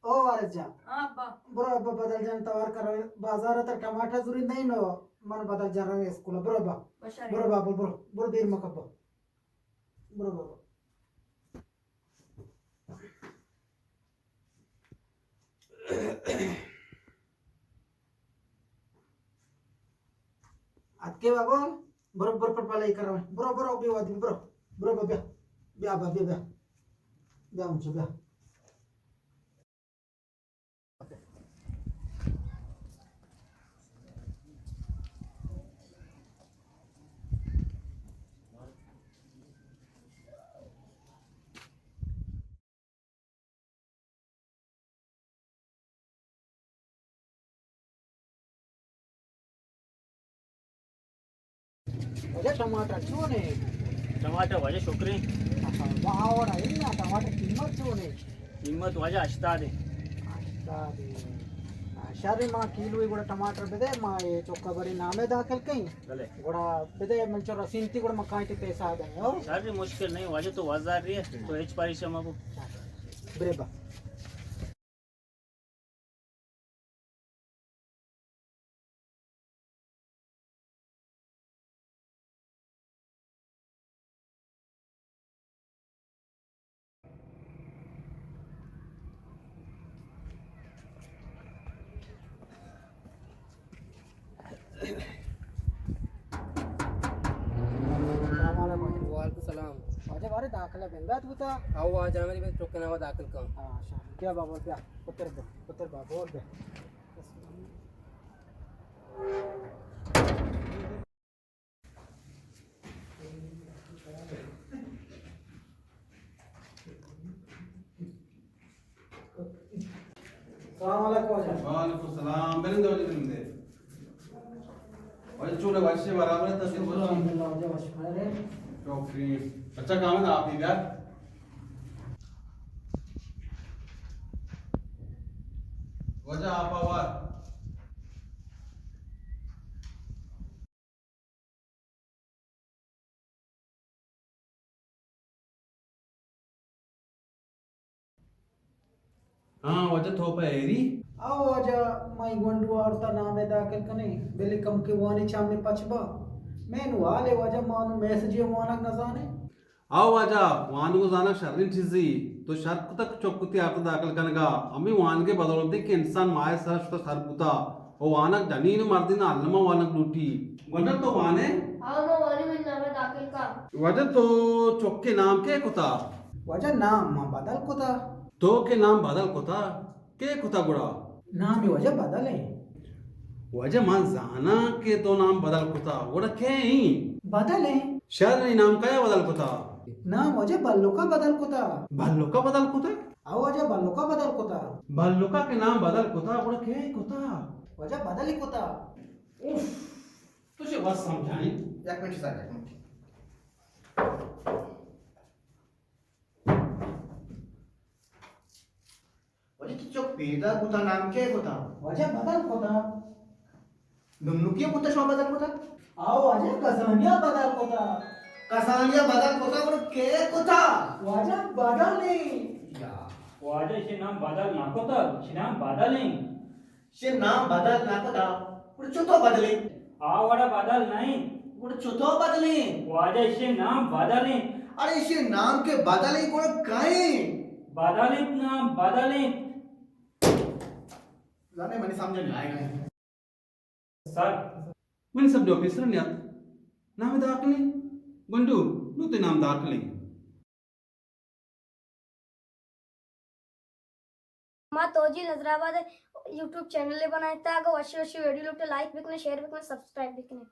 ओ वारजा अब्बा बरोबर बदल जाण तवार कर बाजारात टमाटा जुरी नाही नो मन बदल जाण स्कूल बरोबर बरोबर बरोबर देर मकब बरोबर अक्के बाबू बरोबर पडपाला करा बरोबर बी वादी बरोबर ब्या ब्या ब्या ब्या ब्या उंच ब्या वजह टमाटर क्यों नहीं टमाटर वजह शुक्री वावर आहे ना टमाटर किंमत क्यों नहीं कीमत वजह अश्तादे शादी माँ कीलो ही गुड़ा टमाटर बेदे माँ ये चौका बड़ी नामे दाखिल कहीं गले गुड़ा बेदे मंचो रसीनती गुड़ा मकाई ते पैसा आ गए हो सारी मुश्किल नहीं वजह तो वजार रही है तो एच परिश्रम अब ब्रेबा सलाम वजह बारे दाखिला बंदा तू था आओ आ जाना मेरी चौके नावा दाखिल कर हाँ शाम क्या बाबा क्या पुत्र बाबा और बे वालेकुम सलाम बेरिंद वजह दिंदे वजह चूड़े वजह बराबर है तस्वीर बोलो अल्हम्दुलिल्लाह वजह वश रे चौकरी अच्छा काम है आप ही यार वजह आप आवार हाँ वजह थोपा एरी आओ वजह माई गोंडू औरता नाम है दाखिल कने बेले कम के वानी चाम में पचबा मैंने वाले वजह मानो मैसेज ये वानक न जाने आओ वजह वान को जाना शर्रिन चीज़ी तो शर्त तक चौकुती आप दाखिल कनगा अम्मी वान के बदौलते कि इंसान माये सर्च तो सरपुता वो वानक जनीन मर्दिन अल्लमा वानक लूटी वजह तो वाने आओ मैं वाली में नाम दाखिल का वजह तो चौके नाम के कुता वजह नाम मां बदल को था तो के नाम बदल कुता के कुता गुड़ा नाम ही वजह बदल है वजह मान जाना के तो नाम बदल कुता गुड़ा के ही बदल है शहर नहीं नाम का बदल कुता नाम वजह बल्लो का बदल को था भल्लो का बदल कुता आओ वजह बल्लो का बदल को था भल्लो का के नाम बदल कुता गुड़ा के कुता वजह बदल ही को था उफ तुझे बस समझाई एक मिनट सर एक मिनट वजह तो चोक पेदा कुता नाम के कुता वजह बदल को था नुनुकिया कुता शो बदल कुता आओ वजह कसानिया बदल को था कसानिया बदल कुता और के कुता वजह बदल है या वजह से नाम बदल ना कोता से नाम बदल नहीं से नाम बदल ना कुता और चुतो बदले आवड़ा बदल नहीं और चुतो बदले वजह से नाम बदल नहीं अरे इसे नाम के बदले को काहे बदल नाम बदल नहीं जाने मैंने समझ नहीं आएगा सर मन सब जो ऑफिसर ने नाम दाखली गुंडू नु ते नाम दाखली मां तोजी नजराबाद YouTube चैनल बनाए था अगर वशी वशी वीडियो लोग तो लाइक भी करें शेयर भी करें सब्सक्राइब भी करें